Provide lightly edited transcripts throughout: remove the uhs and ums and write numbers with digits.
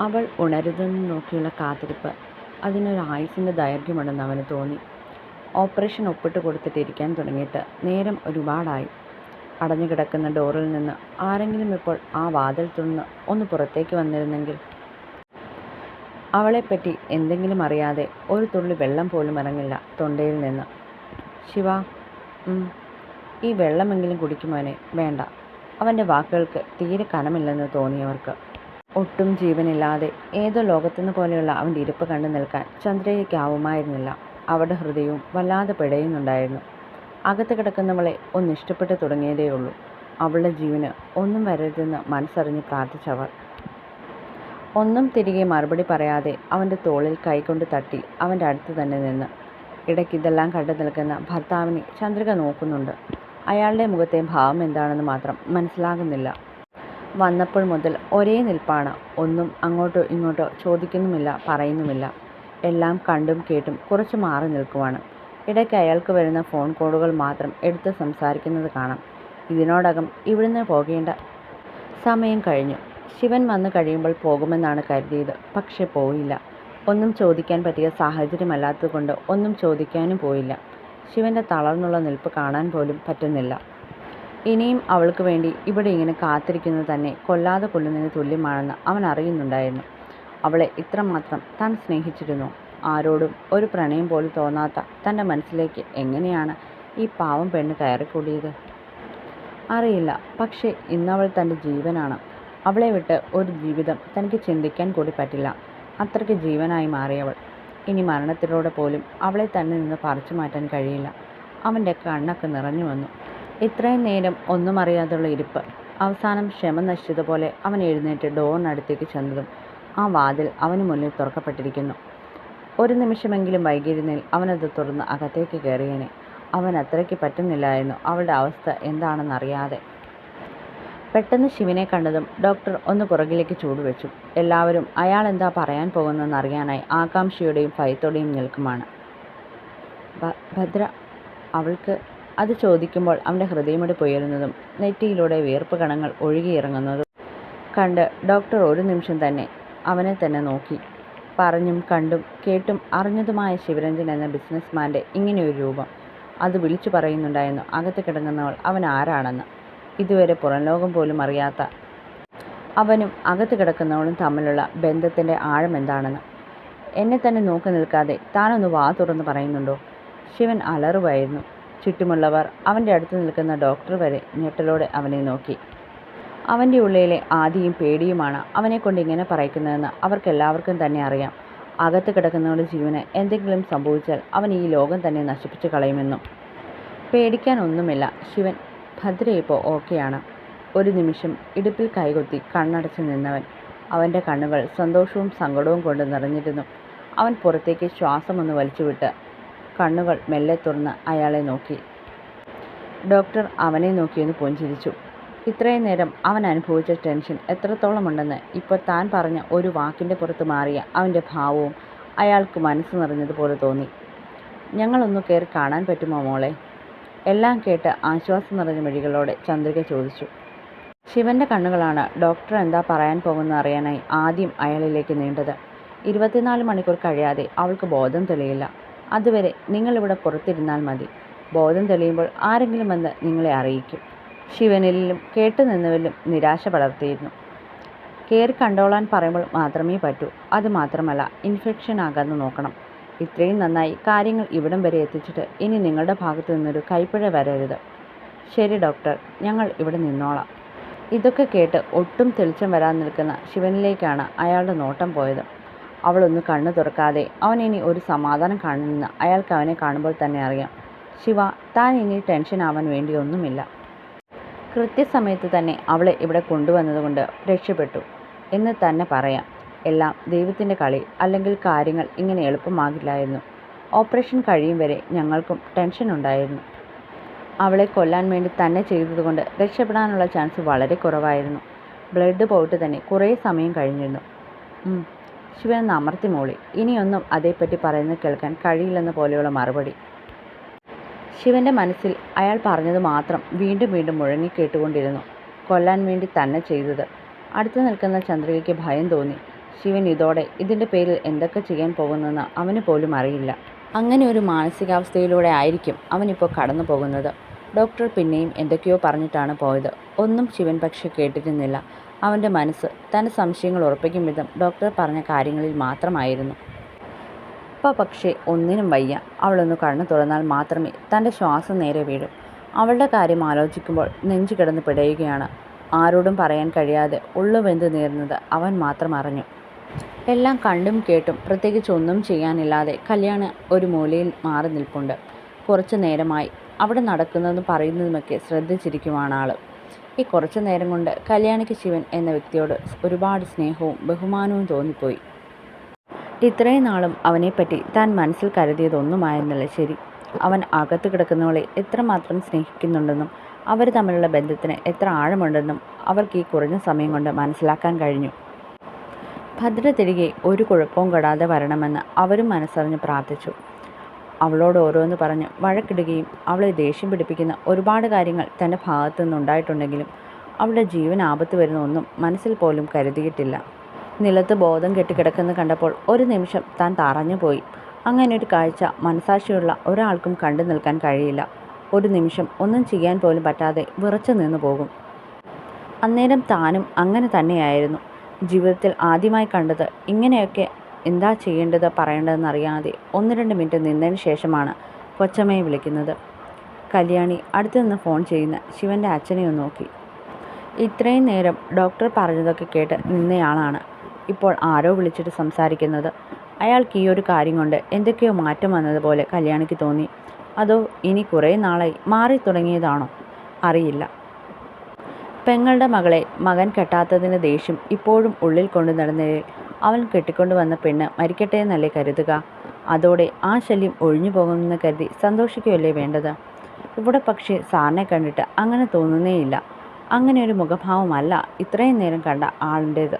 അവൾ ഉണരുതെന്ന് നോക്കിയുള്ള കാത്തിരിപ്പ് അതിനൊരു ആയുസ്സിൻ്റെ ദൈർഘ്യമുണ്ടെന്ന് അവന് തോന്നി. ഓപ്പറേഷൻ ഒപ്പിട്ട് കൊടുത്തിട്ട് ഇരിക്കാൻ തുടങ്ങിയിട്ട് നേരം ഒരുപാടായി. അടഞ്ഞു കിടക്കുന്ന ഡോറിൽ നിന്ന് ആരെങ്കിലും ഇപ്പോൾ ആ വാതിൽ തുറന്ന് ഒന്ന് പുറത്തേക്ക് വന്നിരുന്നെങ്കിൽ. അവളെപ്പറ്റി എന്തെങ്കിലും അറിയാതെ ഒരു തുള്ളി വെള്ളം പോലും ഇറങ്ങില്ല തൊണ്ടയിൽ നിന്ന്. ശിവ, ഈ വെള്ളമെങ്കിലും കുടിക്കുമോനെ? വേണ്ട. അവൻ്റെ വാക്കുകൾക്ക് തീരെ കനമില്ലെന്ന് തോന്നിയവർക്ക്. ഒട്ടും ജീവനില്ലാതെ ഏതോ ലോകത്തുനിന്ന് പോലെയുള്ള അവൻ്റെ ഇരിപ്പ് കണ്ടു നിൽക്കാൻ ചന്ദ്രയ്ക്കാവുമായിരുന്നില്ല. അവളുടെ ഹൃദയവും വല്ലാതെ പിടയുന്നുണ്ടായിരുന്നു. അകത്ത് കിടക്കുന്നവളെ ഒന്നിഷ്ടപ്പെട്ടു തുടങ്ങിയതേയുള്ളൂ. അവളുടെ ജീവന് ഒന്നും വരരുതെന്ന് മനസ്സറിഞ്ഞ് പ്രാർത്ഥിച്ചവർ. ഒന്നും തിരികെ മറുപടി പറയാതെ അവൻ്റെ തോളിൽ കൈകൊണ്ട് തട്ടി അവൻ്റെ അടുത്ത് തന്നെ നിന്ന്. ഇടയ്ക്കിതെല്ലാം കണ്ടു നിൽക്കുന്ന ഭർത്താവിനെ ചന്ദ്രിക നോക്കുന്നുണ്ട്. അയാളുടെ മുഖത്തെ ഭാവം എന്താണെന്ന് മാത്രം മനസ്സിലാകുന്നില്ല. വന്നപ്പോൾ മുതൽ ഒരേ നിൽപ്പാണ്. ഒന്നും അങ്ങോട്ടോ ഇങ്ങോട്ടോ ചോദിക്കുന്നുമില്ല, പറയുന്നുമില്ല. എല്ലാം കണ്ടും കേട്ടും കുറച്ച് മാറി നിൽക്കുവാണ്. ഇടയ്ക്ക് അയാൾക്ക് വരുന്ന ഫോൺ കോളുകൾ മാത്രം എടുത്ത് സംസാരിക്കുന്നത് കാണാം. ഇതിനോടകം ഇവിടുന്ന് പോകേണ്ട സമയം കഴിഞ്ഞു. ശിവൻ വന്നു കഴിയുമ്പോൾ പോകുമെന്നാണ് കരുതിയത്. പക്ഷെ പോയില്ല. ഒന്നും ചോദിക്കാൻ പറ്റിയ സാഹചര്യമല്ലാത്തതുകൊണ്ട് ഒന്നും ചോദിക്കാനും പോയില്ല. ശിവൻ്റെ തളർന്നുള്ള നിൽപ്പ് കാണാൻ പോലും പറ്റുന്നില്ല. ഇനിയും അവൾക്ക് വേണ്ടി ഇവിടെ ഇങ്ങനെ കാത്തിരിക്കുന്നത് തന്നെ കൊല്ലാതെ കൊല്ലുന്നതിന് തുല്യമാണെന്ന് അവൻ അറിയുന്നുണ്ടായിരുന്നു. അവളെ ഇത്രമാത്രം താൻ സ്നേഹിച്ചിരുന്നു. ആരോടും ഒരു പ്രണയം പോലും തോന്നാത്ത തൻ്റെ മനസ്സിലേക്ക് എങ്ങനെയാണ് ഈ പാവം പെണ്ണ് കയറിക്കൂടിയത്? അറിയില്ല. പക്ഷേ ഇന്നവൾ തൻ്റെ ജീവനാണ്. അവളെ വിട്ട് ഒരു ജീവിതം തനിക്ക് ചിന്തിക്കാൻ കൂടി പറ്റില്ല. അത്രയ്ക്ക് ജീവനായി മാറിയവൾ. ഇനി മരണത്തിലൂടെ പോലും അവളെ തന്നെ നിന്ന് പറിച്ചു മാറ്റാൻ കഴിയില്ല. അവൻ്റെ കണ്ണൊക്കെ നിറഞ്ഞു വന്നു. ഇത്രയും നേരം ഒന്നും അറിയാതുള്ള ഇരിപ്പ്. അവസാനം ക്ഷമ നശിച്ചതുപോലെ അവൻ എഴുന്നേറ്റ് ഡോറിനടുത്തേക്ക് ചെന്നതും ആ വാതിൽ അവന് മുന്നിൽ തുറക്കപ്പെട്ടിരിക്കുന്നു. ഒരു നിമിഷമെങ്കിലും വൈകിയിരുന്നേൽ അവനത് തുറന്ന് അകത്തേക്ക് കയറിയേനെ. അവൻ അത്രയ്ക്ക് പറ്റുന്നില്ലായിരുന്നു അവളുടെ അവസ്ഥ എന്താണെന്നറിയാതെ. പെട്ടെന്ന് ശിവനെ കണ്ടതും ഡോക്ടർ ഒന്ന് പുറകിലേക്ക് ചൂടുവെച്ചു. എല്ലാവരും അയാൾ എന്താ പറയാൻ പോകുന്നതെന്ന് അറിയാനായി ആകാംക്ഷയോടെയും ഭയത്തോടെയും നിൽക്കുമാണ്. ഭദ്ര, അവൾക്ക് അത് ചോദിക്കുമ്പോൾ അവൻ്റെ ഹൃദയമിടിപ്പ് ഉയരുന്നതും നെറ്റിയിലൂടെ വിയർപ്പ് കണങ്ങൾ ഒഴുകിയിറങ്ങുന്നതും കണ്ട് ഡോക്ടർ ഒരു നിമിഷം തന്നെ അവനെ തന്നെ നോക്കി. പറഞ്ഞും കണ്ടും കേട്ടും അറിഞ്ഞതുമായ ശിവരഞ്ജൻ എന്ന ബിസിനസ്മാൻ്റെ ഇങ്ങനെയൊരു രൂപം. അത് വിളിച്ചു പറയുന്നുണ്ടായിരുന്നു അകത്ത് കിടങ്ങുന്നവൾ അവൻ ആരാണെന്ന്. ഇതുവരെ പുറംലോകം പോലും അറിയാത്ത അവനും അകത്ത് കിടക്കുന്നവളും തമ്മിലുള്ള ബന്ധത്തിൻ്റെ ആഴം എന്താണെന്ന്. എന്നെ തന്നെ നോക്കി നിൽക്കാതെ താനൊന്ന് വാ തുറന്ന് പറയുന്നുണ്ടോ? ശിവൻ അലറുവായിരുന്നു. ചുറ്റുമുള്ളവർ, അവൻ്റെ അടുത്ത് നിൽക്കുന്ന ഡോക്ടർ വരെ ഞെട്ടലോടെ അവനെ നോക്കി. അവൻ്റെ ഉള്ളിലെ ആദിയും പേടിയുമാണ് അവനെക്കൊണ്ട് ഇങ്ങനെ പറയിക്കുന്നതെന്ന് അവർക്കെല്ലാവർക്കും തന്നെ അറിയാം. അകത്ത് കിടക്കുന്നവരുടെ ജീവന് എന്തെങ്കിലും സംഭവിച്ചാൽ അവൻ ഈ ലോകം തന്നെ നശിപ്പിച്ചു കളയുമെന്നും. പേടിക്കാൻ ഒന്നുമില്ല ശിവൻ. ഭദ്ര ഇപ്പോൾ ഓക്കെയാണ്. ഒരു നിമിഷം ഇടുപ്പിൽ കൈകൊത്തി കണ്ണടച്ച് നിന്നവൻ. അവൻ്റെ കണ്ണുകൾ സന്തോഷവും സങ്കടവും കൊണ്ട് നിറഞ്ഞിരുന്നു. അവൻ പുറത്തേക്ക് ശ്വാസമൊന്ന് വലിച്ചുവിട്ട് കണ്ണുകൾ മെല്ലെ തുറന്ന് അയാളെ നോക്കി. ഡോക്ടർ അവനെ നോക്കിയൊന്ന് പുഞ്ചിരിച്ചു. ഇത്രയും നേരം അവൻ അനുഭവിച്ച ടെൻഷൻ എത്രത്തോളമുണ്ടെന്ന് ഇപ്പോൾ താൻ പറഞ്ഞ ഒരു വാക്കിൻ്റെ പുറത്ത് മാറിയ അവൻ്റെ ഭാവവും അയാൾക്ക് മനസ്സ് നിറഞ്ഞതുപോലെ തോന്നി. ഞങ്ങളൊന്ന് കയറി കാണാൻ പറ്റുമോ മോളെ? എല്ലാം കേട്ട് ആശ്വാസം നിറഞ്ഞ മിഴികളോടെ ചന്ദ്രിക ചോദിച്ചു. ശിവൻ്റെ കണ്ണുകളാണ് ഡോക്ടർ എന്താ പറയാൻ പോകുന്നത് അറിയാനായി ആദ്യം അയാളിലേക്ക് നീണ്ടത്. 24 മണിക്കൂർ കഴിയാതെ അവൾക്ക് ബോധം തെളിയില്ല. അതുവരെ നിങ്ങളിവിടെ പുറത്തിരുന്നാൽ മതി. ബോധം തെളിയുമ്പോൾ ആരെങ്കിലും വന്ന് നിങ്ങളെ അറിയിക്കും. ശിവനിലും കേട്ടു നിന്നവരിലും നിരാശ പടർത്തിയിരുന്നു. കയറി കണ്ടോളാൻ പറയുമ്പോൾ മാത്രമേ പറ്റൂ. അതുമാത്രമല്ല, ഇൻഫെക്ഷൻ ആകാതെ നോക്കണം. ഇത്രയും നന്നായി കാര്യങ്ങൾ ഇവിടം വരെ എത്തിച്ചിട്ട് ഇനി നിങ്ങളുടെ ഭാഗത്തു നിന്നൊരു കൈപ്പിഴ വരരുത്. ശരി ഡോക്ടർ, ഞങ്ങൾ ഇവിടെ നിന്നോളാം. ഇതൊക്കെ കേട്ട് ഒട്ടും തെളിച്ചം വരാൻ നിൽക്കുന്ന ശിവനിലേക്കാണ് അയാളുടെ നോട്ടം പോയത്. അവളൊന്ന് കണ്ണു തുറക്കാതെ അവൻ ഇനി ഒരു സമാധാനം കാണുമെന്ന് അയാൾക്ക് അവനെ കാണുമ്പോൾ തന്നെ അറിയാം. ശിവ, താൻ ഇനി ടെൻഷൻ ആവാൻ വേണ്ടിയൊന്നുമില്ല. കൃത്യസമയത്ത് തന്നെ അവളെ ഇവിടെ കൊണ്ടുവന്നതുകൊണ്ട് രക്ഷപ്പെട്ടു എന്ന് തന്നെ പറയാം. എല്ലാം ദൈവത്തിൻ്റെ കളി. അല്ലെങ്കിൽ കാര്യങ്ങൾ ഇങ്ങനെ എളുപ്പമാകില്ലായിരുന്നു. ഓപ്പറേഷൻ കഴിയും വരെ ഞങ്ങൾക്കും ടെൻഷൻ ഉണ്ടായിരുന്നു. അവളെ കൊല്ലാൻ വേണ്ടി തന്നെ ചെയ്തതുകൊണ്ട് രക്ഷപ്പെടാനുള്ള ചാൻസ് വളരെ കുറവായിരുന്നു. ബ്ലഡ് പോയിട്ട് തന്നെ കുറേ സമയം കഴിഞ്ഞിരുന്നു. ശിവൻ അമർത്തി മോളി. ഇനിയൊന്നും അതേപ്പറ്റി പറയുന്നത് കേൾക്കാൻ കഴിയില്ലെന്ന പോലെയുള്ള മറുപടി. ശിവൻ്റെ മനസ്സിൽ അയാൾ പറഞ്ഞത് മാത്രം വീണ്ടും വീണ്ടും മുഴങ്ങിക്കേട്ടുകൊണ്ടിരുന്നു. കൊല്ലാൻ വേണ്ടി തന്നെ ചെയ്തത്. അടുത്ത് നിൽക്കുന്ന ചന്ദ്രികയ്ക്ക് ഭയം തോന്നി. ശിവൻ ഇതോടെ ഇതിൻ്റെ പേരിൽ എന്തൊക്കെ ചെയ്യാൻ പോകുന്നെന്ന് അവന് പോലും അറിയില്ല. അങ്ങനെ ഒരു മാനസികാവസ്ഥയിലൂടെ ആയിരിക്കും അവനിപ്പോൾ കടന്നു പോകുന്നത്. ഡോക്ടർ പിന്നെയും എന്തൊക്കെയോ പറഞ്ഞിട്ടാണ് പോയത്. ഒന്നും ശിവൻ പക്ഷെ കേട്ടിരുന്നില്ല. അവൻ്റെ മനസ്സ് തൻ്റെ സംശയങ്ങൾ ഉറപ്പിക്കും വിധം ഡോക്ടർ പറഞ്ഞ കാര്യങ്ങളിൽ മാത്രമായിരുന്നു. ഇപ്പോൾ പക്ഷേ ഒന്നിനും വയ്യ. അവളൊന്ന് കണ്ണു തുറന്നാൽ മാത്രമേ തൻ്റെ ശ്വാസം നേരെ വീഴൂ. അവളുടെ കാര്യം ആലോചിക്കുമ്പോൾ നെഞ്ചു കിടന്ന് പിടയുകയാണ്. ആരോടും പറയാൻ കഴിയാതെ ഉള്ളുവെന്ത് നീറുന്നത് അവൻ മാത്രം അറിഞ്ഞു. എല്ലാം കണ്ടും കേട്ടും പ്രത്യേകിച്ച് ഒന്നും ചെയ്യാനില്ലാതെ കല്യാണി ഒരു മൂലയിൽ മാറി നിൽപ്പുണ്ട്. കുറച്ചു നേരമായി അവിടെ നടക്കുന്നതും പറയുന്നതുമൊക്കെ ശ്രദ്ധിച്ചിരിക്കുവാണ് ആൾ. ഈ കുറച്ചു നേരം കൊണ്ട് കല്യാണിക്ക് ശിവൻ എന്ന വ്യക്തിയോട് ഒരുപാട് സ്നേഹവും ബഹുമാനവും തോന്നിപ്പോയി. ഇത്രയും നാളും അവനെപ്പറ്റി താൻ മനസ്സിൽ കരുതിയതൊന്നുമായിരുന്നില്ല ശരി. അവൻ അകത്ത് കിടക്കുന്നവളെ എത്രമാത്രം സ്നേഹിക്കുന്നുണ്ടെന്നും അവർ തമ്മിലുള്ള ബന്ധത്തിന് എത്ര ആഴമുണ്ടെന്നും അവർക്ക് ഈ കുറഞ്ഞ സമയം കൊണ്ട് മനസ്സിലാക്കാൻ കഴിഞ്ഞു. ഭദ്ര തിരികെ ഒരു കുഴപ്പവും കെടാതെ വരണമെന്ന് അവരും മനസ്സറിഞ്ഞ് പ്രാർത്ഥിച്ചു. അവളോട് ഓരോന്ന് പറഞ്ഞ് വഴക്കിടുകയും അവളെ ദേഷ്യം പിടിപ്പിക്കുന്ന ഒരുപാട് കാര്യങ്ങൾ തൻ്റെ ഭാഗത്തു നിന്നുണ്ടായിട്ടുണ്ടെങ്കിലും അവളുടെ ജീവൻ ആപത്ത് വരുന്ന ഒന്നും മനസ്സിൽ പോലും കരുതിയിട്ടില്ല. നിലത്ത് ബോധം കെട്ടിക്കിടക്കുന്ന കണ്ടപ്പോൾ ഒരു നിമിഷം താൻ തറഞ്ഞുപോയി. അങ്ങനെയൊരു കാഴ്ച മനസാക്ഷിയുള്ള ഒരാൾക്കും കണ്ടു നിൽക്കാൻ കഴിയില്ല. ഒരു നിമിഷം ഒന്നും ചെയ്യാൻ പോലും പറ്റാതെ വിറച്ചു നിന്നു പോകും. അന്നേരം താനും അങ്ങനെ തന്നെയായിരുന്നു. ജീവിതത്തിൽ ആദ്യമായി കണ്ടത് ഇങ്ങനെയൊക്കെ എന്താ ചെയ്യേണ്ടത് പറയേണ്ടതെന്നറിയാതെ 1-2 മിനിറ്റ് നിന്നതിന് ശേഷമാണ് കൊച്ചമ്മയെ വിളിക്കുന്നത്. കല്യാണി അടുത്തു നിന്ന് ഫോൺ ചെയ്യുന്ന ശിവൻ്റെ അച്ഛനെ ഒന്ന് നോക്കി. ഇത്രയും നേരം ഡോക്ടർ പറഞ്ഞതൊക്കെ കേട്ട് നിന്നയാളാണ് ഇപ്പോൾ ആരോ വിളിച്ചിട്ട് സംസാരിക്കുന്നത്. അയാൾക്ക് ഈ ഒരു കാര്യം കൊണ്ട് എന്തൊക്കെയോ മാറ്റം വന്നതുപോലെ കല്യാണിക്ക് തോന്നി. അതോ ഇനി കുറേ നാളായി മാറി തുടങ്ങിയതാണോ? അറിയില്ല. പെങ്ങളുടെ മകളെ മകൻ കെട്ടാത്തതിന് ദേഷ്യം ഇപ്പോഴും ഉള്ളിൽ കൊണ്ടു നടന്നതിൽ അവൻ കെട്ടിക്കൊണ്ടു വന്ന പെണ്ണ് മരിക്കട്ടെ എന്നല്ലേ കരുതുക? അതോടെ ആ ശല്യം ഒഴിഞ്ഞു പോകുമെന്ന് കരുതി സന്തോഷിക്കുകയല്ലേ വേണ്ടത്? ഇവിടെ പക്ഷേ സാറിനെ കണ്ടിട്ട് അങ്ങനെ തോന്നുന്നേയില്ല. അങ്ങനെ ഒരു മുഖഭാവമല്ല ഇത്രയും നേരം കണ്ട ആളിൻ്റേത്.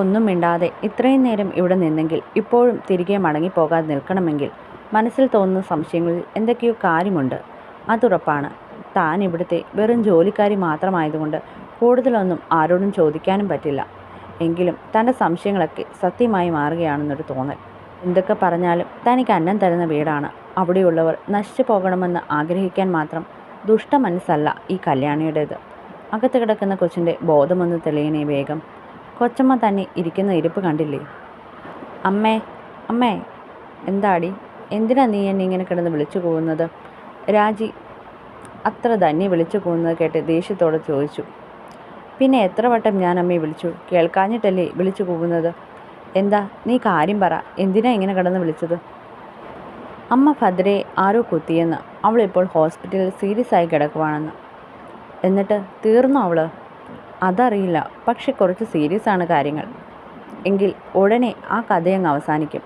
ഒന്നും മിണ്ടാതെ ഇത്രയും നേരം ഇവിടെ നിന്നെങ്കിൽ ഇപ്പോഴും തിരികെ മടങ്ങിപ്പോകാതെ നിൽക്കണമെങ്കിൽ മനസ്സിൽ തോന്നുന്ന സംശയങ്ങളിൽ എന്തൊക്കെയോ കാര്യമുണ്ട്. അതുറപ്പാണ്. താൻ ഇവിടുത്തെ വെറും ജോലിക്കാരി മാത്രമായതുകൊണ്ട് കൂടുതലൊന്നും ആരോടും ചോദിക്കാനും പറ്റില്ല. എങ്കിലും തൻ്റെ സംശയങ്ങളൊക്കെ സത്യമായി മാറുകയാണെന്നൊരു തോന്നൽ. എന്തൊക്കെ പറഞ്ഞാലും തനിക്ക് അന്നം തരുന്ന വീടാണ്. അവിടെയുള്ളവർ നശിച്ചു പോകണമെന്ന് ആഗ്രഹിക്കാൻ മാത്രം ദുഷ്ട മനസ്സല്ല ഈ കല്യാണിയുടേത്. അകത്ത് കിടക്കുന്ന കൊച്ചിൻ്റെ ബോധമൊന്ന് തെളിയണേ വേഗം. കൊച്ചമ്മ തന്നെ ഇരിക്കുന്ന ഇരിപ്പ് കണ്ടില്ലേ? അമ്മേ അമ്മേ എന്താടി? എന്തിനാ നീ എന്നെ ഇങ്ങനെ കിടന്ന് വിളിച്ചു പോകുന്നത്? രാജി അത്ര തന്നെ വിളിച്ചു പോകുന്നത് കേട്ട് ദേഷ്യത്തോടെ ചോദിച്ചു. പിന്നെ എത്ര വട്ടം ഞാൻ അമ്മയെ വിളിച്ചു? കേൾക്കാഞ്ഞിട്ടല്ലേ വിളിച്ചു പോകുന്നത്? എന്താ നീ കാര്യം പറ. എന്തിനാ ഇങ്ങനെ കിടന്ന് വിളിച്ചത്? അമ്മ ഭദ്രയെ ആരോ കുത്തിയെന്ന്. അവളിപ്പോൾ ഹോസ്പിറ്റലിൽ സീരിയസ് ആയി കിടക്കുവാണെന്ന്. എന്നിട്ട് തീർന്നോ അവള്? അതറിയില്ല. പക്ഷെ കുറച്ച് സീരിയസ് ആണ് കാര്യങ്ങൾ. എങ്കിൽ ഉടനെ ആ കഥയങ്ങ് അവസാനിക്കും.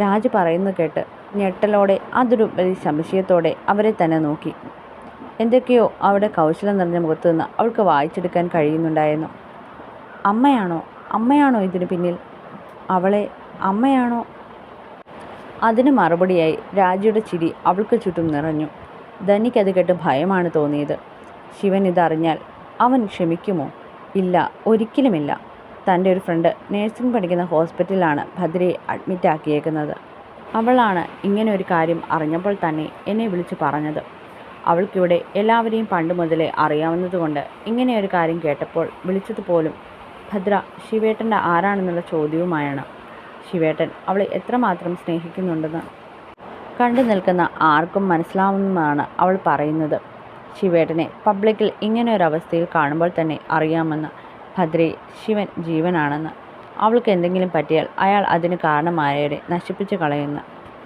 രാജു പറയുന്നത് കേട്ട് ഞെട്ടലോടെ അതൊരുപരി സംശയത്തോടെ അവരെ തന്നെ നോക്കി. എന്തൊക്കെയോ അവിടെ കൗശലം നിറഞ്ഞ മുഖത്തു നിന്ന് അവൾക്ക് വായിച്ചെടുക്കാൻ കഴിയുന്നുണ്ടായിരുന്നു. അമ്മയാണോ ഇതിന് പിന്നിൽ? അവളെ അമ്മയാണോ? അതിന് മറുപടിയായി രാജിയുടെ ചിരി അവൾക്ക് ചുറ്റും നിറഞ്ഞു. ധനിക്കത് കേട്ട് ഭയമാണ് തോന്നിയത്. ശിവൻ ഇതറിഞ്ഞാൽ അവൻ ക്ഷമിക്കുമോ? ഇല്ല, ഒരിക്കലുമില്ല. തൻ്റെ ഒരു ഫ്രണ്ട് നേഴ്സിംഗ് പഠിക്കുന്ന ഹോസ്പിറ്റലിലാണ് ഭദ്രയെ അഡ്മിറ്റ് ആക്കിയേക്കുന്നത്. അവളാണ് ഇങ്ങനെ ഒരു കാര്യം അറിഞ്ഞപ്പോൾ തന്നെ എന്നെ വിളിച്ച് പറഞ്ഞത്. അവൾക്കിവിടെ എല്ലാവരെയും പണ്ട് മുതലേ അറിയാവുന്നതുകൊണ്ട് ഇങ്ങനെയൊരു കാര്യം കേട്ടപ്പോൾ വിളിച്ചതുപോലും ഭദ്ര ശിവേട്ടൻ്റെ ആരാണെന്നുള്ള ചോദ്യവുമായാണ്. ശിവേട്ടൻ അവളെ എത്രമാത്രം സ്നേഹിക്കുന്നുണ്ടെന്ന് കണ്ടു നിൽക്കുന്ന ആർക്കും മനസ്സിലാവുന്നതാണ് അവൾ പറയുന്നത്. ശിവേട്ടനെ പബ്ലിക്കിൽ ഇങ്ങനെയൊരവസ്ഥയിൽ കാണുമ്പോൾ തന്നെ അറിയാമെന്ന് ഭദ്രയെ ശിവൻ ജീവനാണെന്ന്. അവൾക്ക് എന്തെങ്കിലും പറ്റിയാൽ അയാൾ അതിന് കാരണമായവരെ നശിപ്പിച്ചു കളയുന്നു.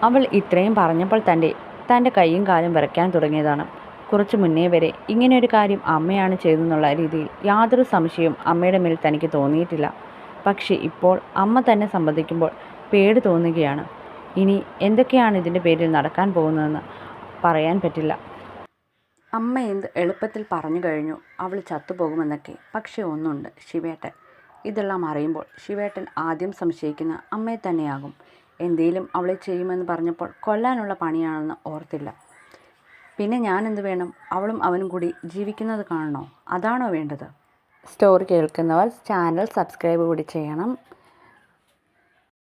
അവൾ ഇത്രയും പറഞ്ഞപ്പോൾ തൻ്റെ കൈയും കാലും വിറയ്ക്കാൻ തുടങ്ങിയതാണ്. കുറച്ചു മുന്നേ വരെ ഇങ്ങനെയൊരു കാര്യം അമ്മയാണ് ചെയ്തെന്നുള്ള രീതിയിൽ യാതൊരു സംശയവും അമ്മയുടെ മേൽ തനിക്ക് തോന്നിയിട്ടില്ല. പക്ഷേ ഇപ്പോൾ അമ്മ തന്നെ സമ്മതിക്കുമ്പോൾ പേടി തോന്നുകയാണ്. ഇനി എന്തൊക്കെയാണ് ഇതിൻ്റെ പേരിൽ നടക്കാൻ പോകുന്നതെന്ന് പറയാൻ പറ്റില്ല. അമ്മ എന്ത് എളുപ്പത്തിൽ പറഞ്ഞു കഴിഞ്ഞു അവൾ ചത്തുപോകുമെന്നൊക്കെ. പക്ഷേ ഒന്നുണ്ട്, ശിവേട്ടൻ. ഇതെല്ലാം അറിയുമ്പോൾ ശിവേട്ടൻ ആദ്യം സംശയിക്കുന്ന അമ്മയെ തന്നെയാകും. എന്തേലും അവളെ ചെയ്യുമെന്ന് പറഞ്ഞപ്പോൾ കൊല്ലാനുള്ള പണിയാണെന്ന് ഓർത്തില്ല. പിന്നെ ഞാൻ എന്ത് വേണം? അവളും അവനും കൂടി ജീവിക്കുന്നത് കാണണോ? അതാണോ വേണ്ടത്? സ്റ്റോറി കേൾക്കുന്നവർ ചാനൽ സബ്സ്ക്രൈബ് കൂടി ചെയ്യണം.